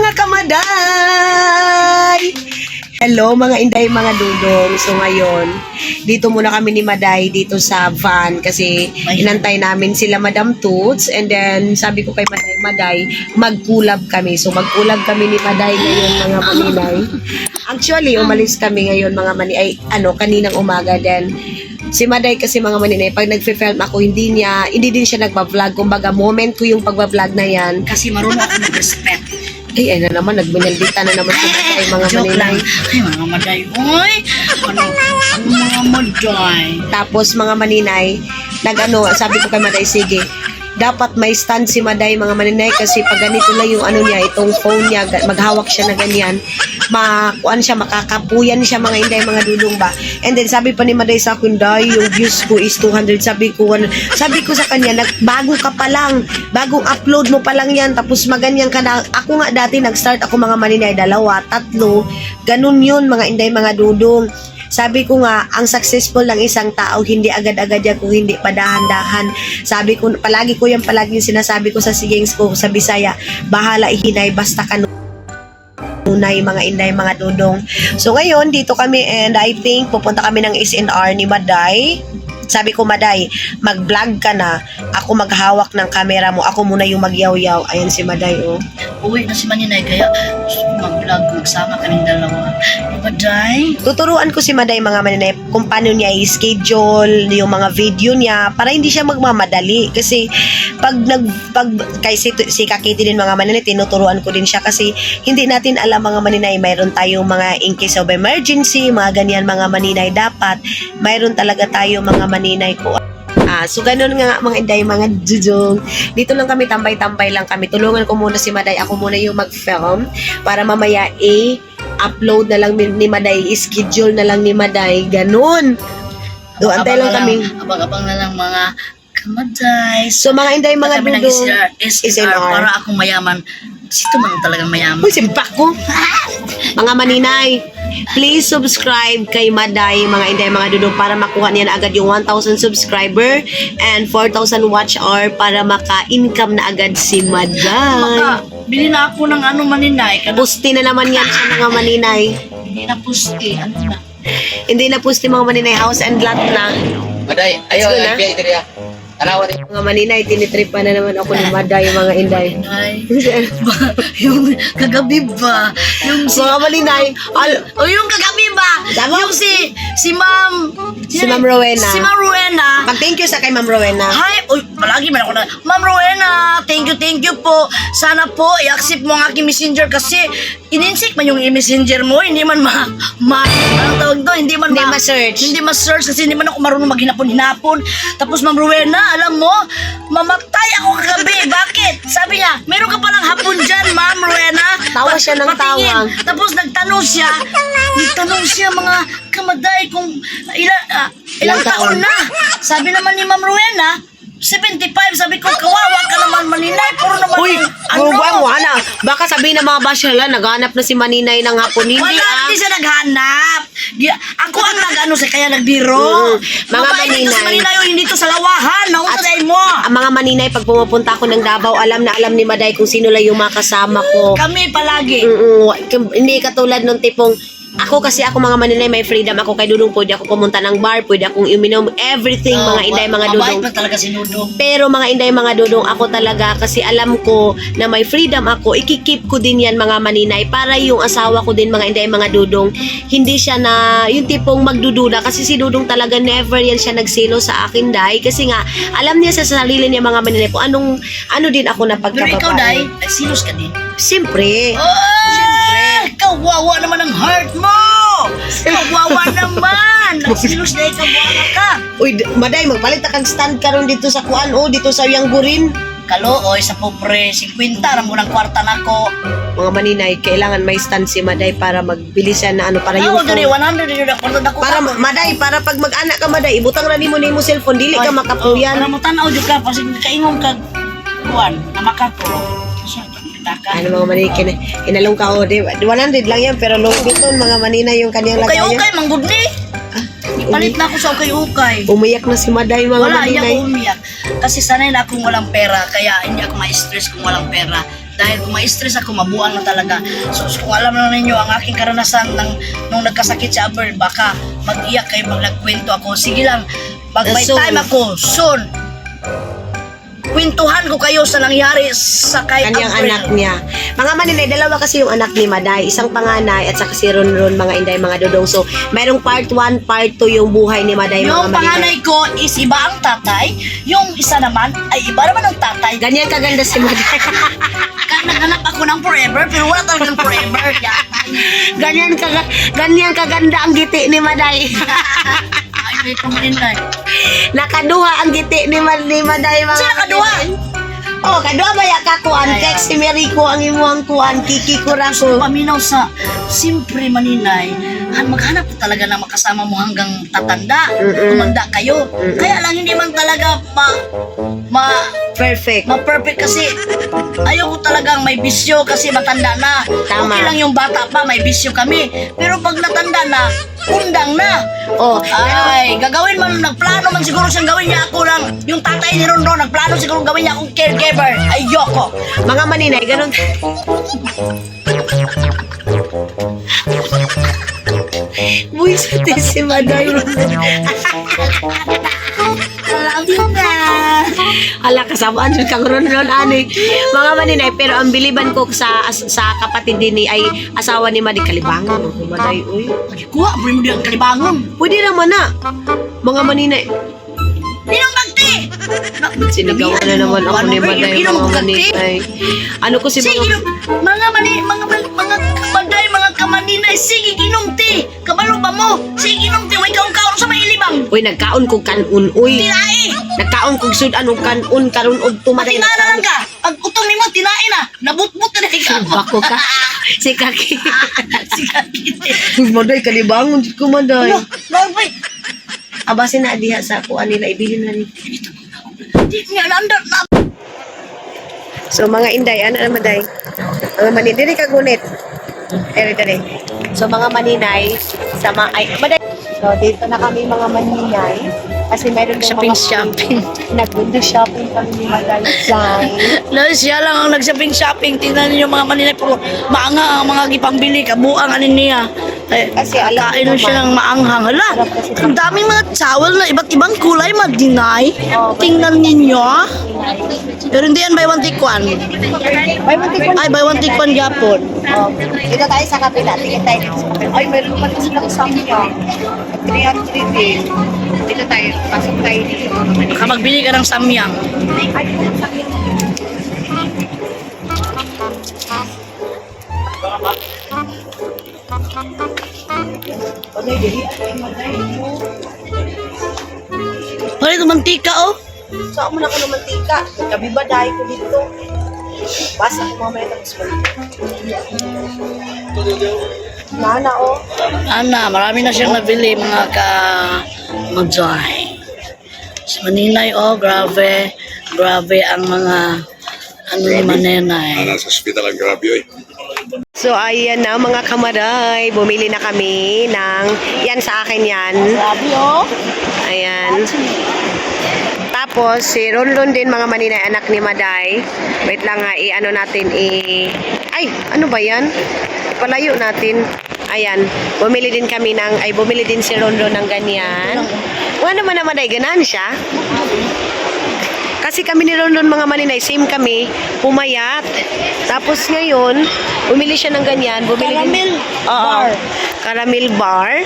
mga kamaday! Hello mga inday, mga dudong. So ngayon, dito muna kami ni Maday dito sa van kasi inantay namin sila Madam Toots, and then sabi ko kay Maday, mag-collab kami. So mag-collab kami ni Maday ngayon mga maninay. Actually, umalis kami ngayon mga kaninang umaga din. Si Maday kasi mga maninay, pag nag-film ako, hindi din siya nagba-vlog. Kumbaga, moment ko yung pagba-vlog na yan. Kasi marunong ako mag-respect. Ay na naman, nagbinaldita na naman si Maday, mga Joke maninay. lang. Ay, mga maday. Uy! Ano mga maday? Tapos mga maninay, sabi ko kay Maday, sige, dapat may stand si Maday mga maninay kasi pag ganito lang yung itong phone niya, maghawak siya na ganyan, makakapuyan siya mga inday, mga dudong ba. And then sabi pa ni Maday sa akin, Day, yung views ko is 200. Sabi ko sa kanya, bago ka pa lang, bagong upload mo pa lang yan, tapos maganyan ka na. Ako nga dati nag-start ako mga maninay, 2, 3, ganun yun mga inday, mga dudong. Sabi ko nga, ang successful ng isang tao, hindi agad-agad yan kung hindi padahan-dahan. Sabi ko, palagi yung sinasabi ko sa sigings ko sa Bisaya, bahala ihinay, basta kanunay mga inday, mga dudong. So ngayon, dito kami, and I think pupunta kami ng SNR ni Maday. Sabi ko, Maday, mag-vlog ka na, ako maghawak ng camera mo, ako muna yung magyaw-yaw. Ayan si Maday, oh. Uwi na si Maninay, kaya gusto ko mag-vlog, magsama kaming dalawa. Maday? Tuturuan ko si Maday mga maninay kung paano niya i-schedule yung mga video niya para hindi siya magmamadali. Kasi kay si Kakiti din mga maninay, tinuturuan ko din siya kasi hindi natin alam mga maninay, mayroon tayong mga in case of emergency, mga ganyan mga maninay, dapat mayroon talaga tayo mga maninay ko. So ganun nga mga inday, mga jujong. Dito lang kami, tambay-tambay lang kami. Tulungan ko muna si Maday, ako muna yung mag-film para mamaya upload na lang ni Maday, schedule na lang ni Maday. Ganun. Antay lang kami. Abang-abang na lang mga kamaday. So mga inday, mga dudong, SNR para akong mayaman. Sito man talagang mayaman. Uy, simpak ko. Mga maninay, please subscribe kay Maday, mga inday, mga dudong, para makuha niya na agad yung 1,000 subscriber and 4,000 watch hour para maka-income na agad si Maday. Bili na ako ng maninay. Pusti na naman yan sa mga maninay. Hindi na pusti. Ano na? Hindi na pusti mga maninay, house and lot na. Maday, ayo, biya ito riya. Alawa din. Mga maninay, tinitripa na naman ako ni Maday, mga inday. Yung kagabi ba? Yung Mga maninay, yung kagabi ba? Yung si Ma'am Rowena. Si Ma'am Rowena. Mag-thank you sa kay Ma'am Rowena. Hi, palagi man ako na. Ma'am Rowena, thank you po. Sana po i-accept mo ang aking messenger kasi ininsik man yung messenger mo, hindi man anong tawag doon? Hindi ma-search. Hindi ma-search kasi hindi man ako marunong maghinapon-hinapon. Tapos Ma'am Rowena, alam mo, mamatay ako kagabi. Bakit? Sabi niya, meron ka palang hapon dyan, Ma'am Rowena. Tawa siya ng tawang. Tapos nagtanong siya mga kamaday kung ilang taon na. Sabi naman ni Ma'am Rowena, 75. Sabi ko, kawawa ka naman maninay. Puro naman Uy, wala. Baka sabihin ng mga basyalan, naghanap na si maninay ng hapon. Hindi hindi siya naghanap. Ako ang kaya nagbiro. Mga maninay. Si maninay, hindi to sa lawahan. Nausaday mo. Ang mga maninay, pag pumupunta ako ng Davao, alam na alam ni Maday kung sino lang yung mga kasama ko. Kami palagi. Hindi katulad ng tipong, ako mga maninay, may freedom ako kay Dudong. Pwede ako pumunta ng bar, pwede akong uminom, everything, mga inday, mga dudong. Mabait pa talaga si Dudong. Pero mga inday, mga dudong, ako talaga, kasi alam ko na may freedom ako, ikikip ko din yan mga maninay, para yung asawa ko din, mga inday, mga dudong, hindi siya na, yung tipong magdududa, kasi si Dudong talaga, never yan siya nagsilo sa akin, day, kasi nga, alam niya sa sarili niya, mga maninay, kung ano din ako na pagkababae. Pero ikaw, day, nagsilos ka din. Siyempre. Kawawa naman ang heart mo! Kawawa naman! Nagsilos na ikawawa ka! Uy, Maday, magpalit na kang stand karon dito sa kuan, dito sa Yanggurin. Kalooy sa pobre, 50 ram mo ng kwarta nako. Mga maninay, kailangan may stand si Maday para magbili siya na para yung Ako diri 100 yun ang kwarta nako. Para Maday, para pag mag-anak ka Maday, ibutang na nimo cellphone, dili ka makapuyan. Para mo tanaw jud ka kasi kaingong kag kuan na makako. Ano mga maninay, kinalong ka 100 lang yan, pero long biton mga maninay yung kanyang lagayan. Okay, manggod ni. Ipalit na ako sa ukay-ukay. Umiyak na si Maday mga Wala, maninay. Wala, umiyak. Kasi sanay na akong walang pera, kaya hindi ako ma-stress kung walang pera. Dahil kung ma-stress ako, mabuang na talaga. So kung alam na ninyo ang aking karanasan nung nagkasakit sa Abel, baka mag-iyak kayo pag nagkwento ako. Sige lang, pag may Soon. time ako, soon, kwentuhan ko kayo sa nangyari sa kay Kanyang Abel. anak niya. Mga maninay, dalawa kasi yung anak ni Maday. Isang panganay at saka si Ronron, mga inday, mga dudong. So, mayroong part 1, part 2 yung buhay ni Maday, Yung mga maninay. panganay ko is iba ang tatay, yung isa naman ay iba naman ang tatay. Ganyan kaganda si Maday. Naghanap ako ng forever, pero wala talagang forever. ganyan kaganda ang giti ni Maday. Ay, may kumainay. Nakaduha ang giti ni Maday, mga Sino nakaduha? Oh, kaduha ba ya ka kuan? Kek si Merico ang imuang kuan, Kiki Kurako. Paminaw sa simpre maninay, maghanap ka talaga na makasama mo hanggang tatanda, tumanda kayo. Kaya lang hindi man talaga Perfect. ma-perfect kasi ayaw ko talagang may bisyo kasi matanda na. Tama. Okay lang yung bata pa, may bisyo kami. Pero pag natanda na, undang na. Oh, Ay, gagawin man, nagplano man siguro siyang gawin niya ako lang. Yung tatay ni Rondo, nagplano siguro gawin niya akong caregiver. Ayoko. mga maninay, ganun. Buisit si Maday. Love you na. Ala, kasabaan dyan kang ron-ron, ani. Mga maninay, pero ang biliban ko sa kapatid din ni ay asawa ni Maday Kalibangon. Maday, uy. Kuha, bring mo din ang kalibangon. Pwede naman na. Mga maninay. Ninong magti! Sinigawan na naman ako ni Maday, mga maninay. Ano ko si Sige, mga... mga kamanday, mga kamaninay, sige, ginom ti. Kabalo ba mo? Sige, ginom ti, way kaon-kaon sa may ilibang. Uy, nagkaon kong kanon, uy. Tinae! Nagkaon kong sudan og kanon, karon og tumaday. Matinana lang ka. Pag utong ni mo, tinae na. Nabutbut na ikaw. Bako ka. Si Kaki. Sige, kiti. Maday, Kalibangon, ko Maday. Ano? Mabay. Abasin na diha sa kuan nila, ibilin na ni. Di niya nandar na. So mga inday, ano naman day? Mga maninay, diri ka gunit. Diri. So mga maninay, sa mga, ay, maday. So dito na kami mga maninay. Kasi meron daw Shopping. Nag-window shopping kami ni Maday. Lalo siya lang ang nag-shopping. Tingnan niyo mga maninay. Puro maanghang ang mga gipangbili. Kabuang anin niya. Kasi alam kain mo siya ba, ng maanghang. Hala, sarap kasi ang daming mga towel na iba't ibang kulay, madinay. Tingnan ninyo. Pero hindi yan buy one take one. Ay, buy one take one gapon. Dito tayo sa kapila. Tingin tayo dito sa kapila. Ay, meron pa rin silang sampa. 300 din. Dito tayo. Pasok tayo dito. Baka magbili ka ng samyang. Pare, ito mantika oh. Saan mo na ka ng mantika? Kabiba dahil ko dito. Basta ko mamaya tapos mo. Nana, oh. Ana, marami na siyang nabili mga ka-maday. Sa Maninay, oh, grabe. Grabe ang mga ano ni Manenay. Nasa ospital ang grabe, oy. So, ayan na mga kamaray. Bumili na kami ng... Yan sa akin yan. Grabe, oh. Ayan. Tapos, si Ronron din mga maninay, anak ni Maday. Wait lang nga, i-ano natin, Ay, ano ba yan? Palayo natin. Ayan, bumili din kami ng... Ay, bumili din si Ronron ng ganyan. Ano naman na Maday, ganaan siya? Kasi kami ni Ronron mga maninay, same kami, pumayat. Tapos ngayon, bumili siya ng ganyan. Caramel bar. bar. Caramel bar.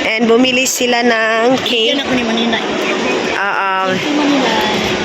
And bumili sila ng cake. Yan ako ni Maninay.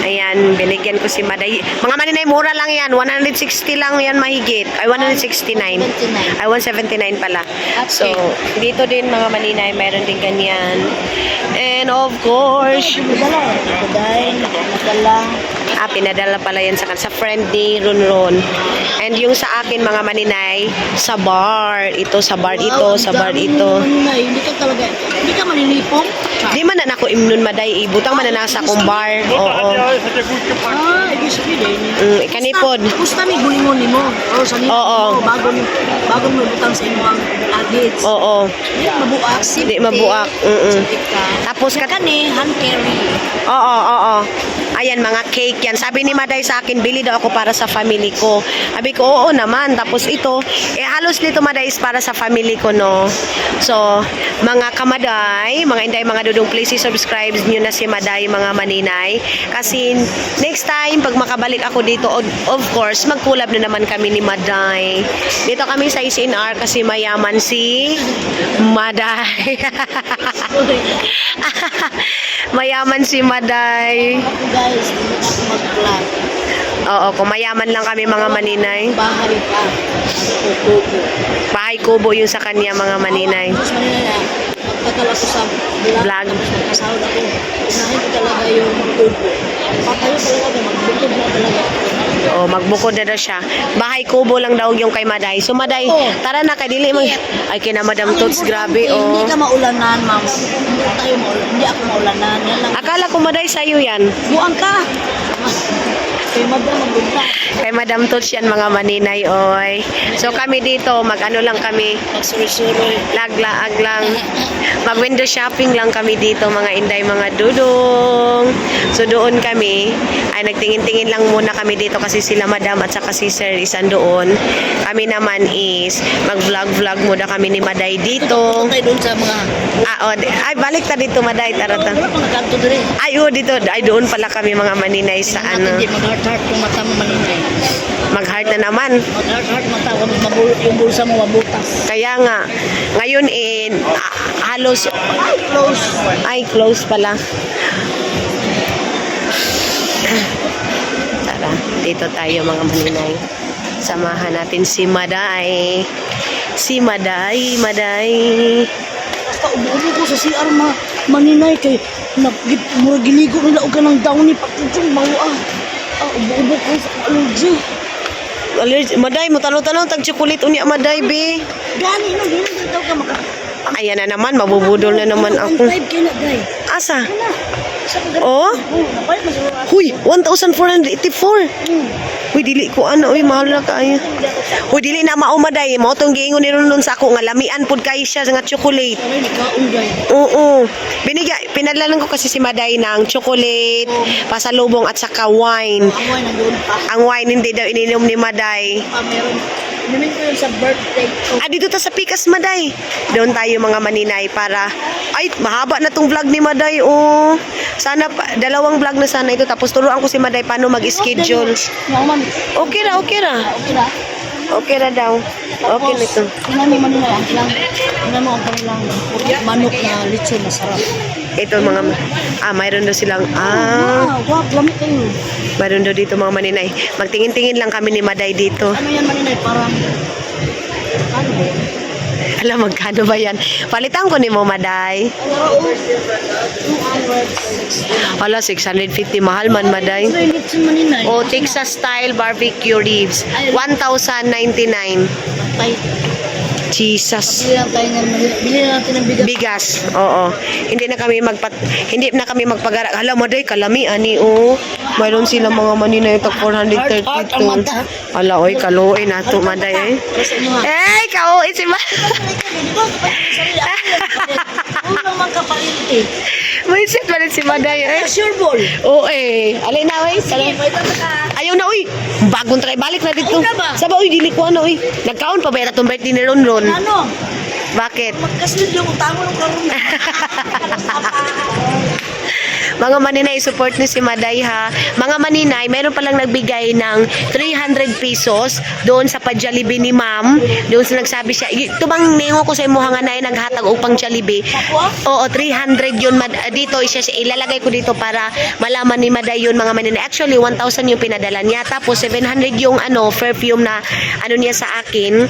Ayan, binigyan ko si Maday. Mga maninay, mura lang yan. 160 lang yan mahigit. Ay, 169. Ay, 179 pala. So, dito din mga maninay, mayroon din ganyan. And of course, pinadala pala yan sa friend ni Ronron. And yung sa akin mga maninay, sa bar. Ito, sa bar ito, sa bar ito. Maninay, hindi ka talaga, hindi ka maninipong. Di man na ako imnon maday ibutang man na nasa akong bar. Oo. Ibig sabihin. Kanipod. Gusto mi bulingon nimo. O sa nimo Oo. bago mo butang sa imong luggage. Oo. Di mabuak si. Di mabuak. Tapos kani hand carry. Oo. Ayan, mga cake yan. Sabi ni Maday sa akin, bili daw ako para sa family ko. Sabi ko, oo naman. Tapos ito, halos nito Maday is para sa family ko, no? So, mga kamaday, mga inday, mga dudong, please subscribe nyo na si Maday, mga maninay. Kasi next time, pag makabalik ako dito, of course, mag-collab na naman kami ni Maday. Dito kami sa SNR kasi mayaman si Maday. Mayaman si Maday. Guys, hindi na ako mag-vlog. Oo, kung mayaman lang kami mga maninay. Bahay pa. Kubo. Bahay kubo yung sa kanya mga maninay. Tapos manila na, magtagal ako sa vlog. Vlog. Tapos magkasahod ako. Unahin ko talaga yung kubo. Patayo talaga, magbukod na talaga. Oo, magbukod na daw siya. Bahay kubo lang daw yung kay Maday. So Maday, tara na kay dili mag... Ay kina Madam Tots, grabe Hindi oh. ka maulanan, ma'am. Hindi tayo hindi ako maulanan. Yan lang. Akala ko Maday sa'yo yan. Buang ka. Kay madam magbunta. Kay Madam Tots yan mga maninay, oy. So kami dito, mag-ano lang kami. Magsuri-suri. Laglaag lang. Mag-window shopping lang kami dito, mga inday, mga dudong. So doon kami, ay nagtingin-tingin lang muna kami dito kasi sila madam at saka si sir isan doon. Kami naman is mag-vlog muna kami ni Maday dito. Tayo doon sa mga... Ay, balik ta dito, Maday. Tara ta. Wala pang kanto dire. Ay, dito. Ay, doon pala kami mga maninay sa ano. Hindi mag-heart-heart kung mata mo malinay. Mag-heart na naman. Mag-heart-heart mata kung yung bulsa mo mabutas. Kaya nga, ngayon halos, Close. ay, close pala. Tara, dito tayo mga maninay. Samahan natin si Maday. Si Maday. Basta ubo ko sa CR maninay kay murag giligo nila og kanang downy pagtutong mao ubo ko sa allergy. Maday, mo tanong-tanong tag chocolate unya Maday, be. Gani no dili daw ka maka. Ayan na naman, mabubudol na naman ako. 5 kay na guys. Asa? Kana. Sa Oh? napalit na sa Huy, 1,484. Huy, dili ko ano, uy, mahal na kaya. Huy, dili na maumaday. Mao tong giingon ni Ron sa ako nga lamian pud kay siya nga chocolate. Ay ni kaon guys. Oo. Pinadala ko kasi si Maday ng chocolate, pasalubong at saka wine. Ang wine nandoon pa. Ang wine hindi daw ininom ni Maday. Meron. Inumin ko yun sa birthday ko. Dito ta sa Pikas, Maday. Doon tayo mga maninay para... Ay, mahaba na tong vlog ni Maday, oh. Sana, dalawang vlog na sana ito. Tapos turuan ko si Maday paano mag-schedule. Naman. Okay ra. Okay na. Okay ra daw. Okay na ito. Tingnan mo man nila. Tingnan mo ang kanilang manok na lechon masarap. Ito mga... mayroon daw silang... Wow, lamig kayo. Mayroon daw dito mga maninay. Magtingin-tingin lang kami ni Maday dito. Ano yan maninay? Parang... Ano ba? Alam, magkano ba yan? Palitan ko ni mo, Maday. Ano? 260. Wala, 650. Mahal man, Maday. Ano yung lechon maninay? O, Texas style barbecue ribs. 1,099. Tay. Jesus. Bili na natin ng bigas. Bigas. Oo. Hindi na kami magpagara. Hala, Maday, kalami ani oh. Mayroon sila mga maninay tag 432. Hala, oy, kaluoy na to, Maday. Eh, kauoy si Unang mga kapalit May set pa rin si Maday eh. Sure ball. Oo eh. Alay na, oy. Ayaw na, uy. Bagong try. Balik na dito. Ayaw na ba? Saba, uy, dili ko ano, uy. Nagkaon pa ba itong birthday ni Ron Ron? Ano? Bakit? Magkasunod yung utango ng karoon. Mga maninay, support ni si Maday ha. Mga maninay, meron palang nagbigay ng 300 pesos doon sa pa-Jollibee ni ma'am. Doon sa nagsabi siya, tumang ningo ko sa imo hanganay naghatag upang Jollibee. Oo, 300 yun. Dito, ilalagay ko dito para malaman ni Maday yun mga maninay. Actually, 1,000 yung pinadala niya. Tapos, 700 yung perfume na niya sa akin.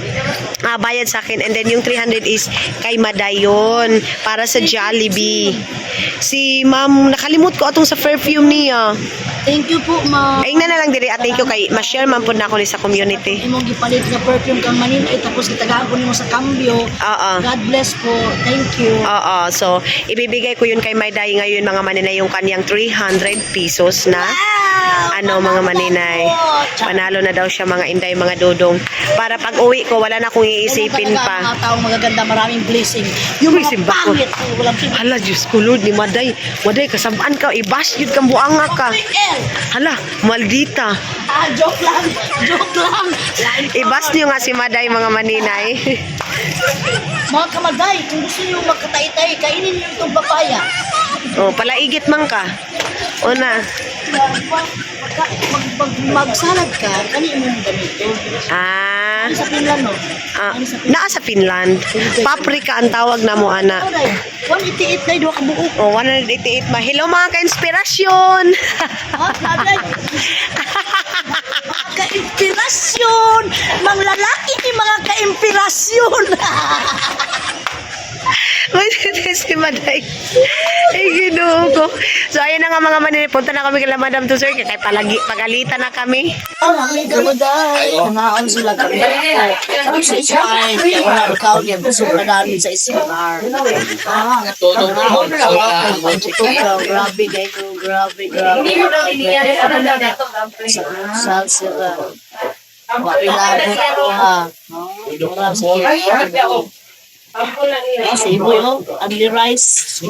Bayad sa akin. And then, yung 300 is kay Maday yun. Para sa Jollibee. Si ma'am, nakalimut ko atong sa perfume niya. Thank you po, ma'am. Ay na lang diri at thank you kay ma-share man pud nako ni sa community. Imong gipalit nga perfume kang Manila tapos gitagaan ko nimo sa cambio. Oo. God bless po. Thank you. Oo, so ibibigay ko yun kay Mayday ngayon mga maninay yung kanyang 300 pesos na ano mga maninay. Panalo na daw siya mga inday mga dudong. Para pag uwi ko wala na akong iisipin Mga pa. taong magaganda, maraming blessing. Yung mga Blessing ba ko? pangit, walang Hala, Diyos ko Lord ni Maday. Maday, kasabaan ka, i-bash yun kang buanga ka. Hala, maldita. Joke lang. Joke lang. I-bash niyo nga si Maday mga maninay. Mga kamaday, kung gusto niyo magkatay-tay, kainin niyo itong papaya. Oh, palaigit man ka. Una. Magsalad ka, kanin mo yung ganito. Ah, Ano sa Finland, no? naa sa Finland. Paprika ang tawag na mo, ana. Ano dahil? 188 dahil, doon ka buo. Oh, 188 ma. Hello mga ka-inspirasyon. Ha? Sabi? Mga ka-inspirasyon! Mga lalaki ni mga ka-inspirasyon! Si Maday. Ay, ginoo ko. So, ayun na nga mga maninay. Punta na kami kay Madam Tusoy. Kaya pagalitan na kami. Mga kamaday, nangaon sila kami. Sa Israel, wala ikaw yan. Gusto ka namin sa Israel. Grabe kayo, grabe. Salsa. Wakilabot ko ha. Kasi mo yun, only rice.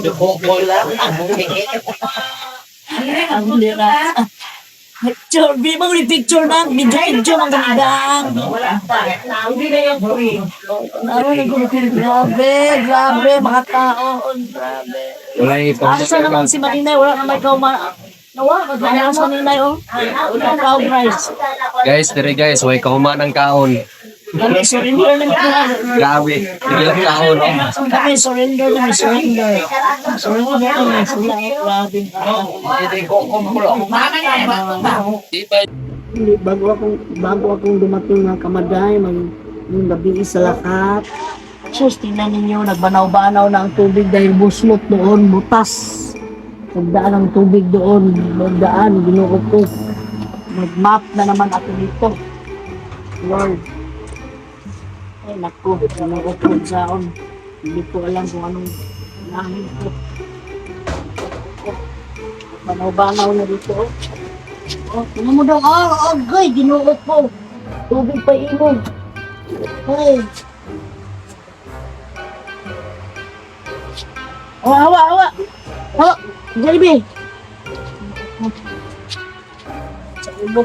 Only rice. Picture, bimang ni picture na, video ang gandang. Grabe, mga tao, grabe. Ano sa naman si Maninay, wala naman ikaw nawa, magkakaroon sa Maninay, proud rice. Guys, dire guys, way kahuma ng kaon. Kami surrender na ito. Grabe, hindi lang kaon, no? Kami surrender. Surrender na sila, grabe. Hindi, bago akong dumating ng Kamaday, yung gabi sa lahat. Sus, tingnan ninyo, nagbanaw-banaw na ang tubig dahil buslot doon, butas. Nagdaan ang tubig doon, nagdaan, ginuot ko. Nag-map na naman ako dito. Lord. Ay, naku, ginuot ko saon. Hindi ko alam kung anong nahin ko. Banaw-banaw na dito. Oh, tingnan mo daw, agay, ginuot ko. Tubig pa inom. Hey. Oh, hawa. Hawa, Jollibee. Sa ulo.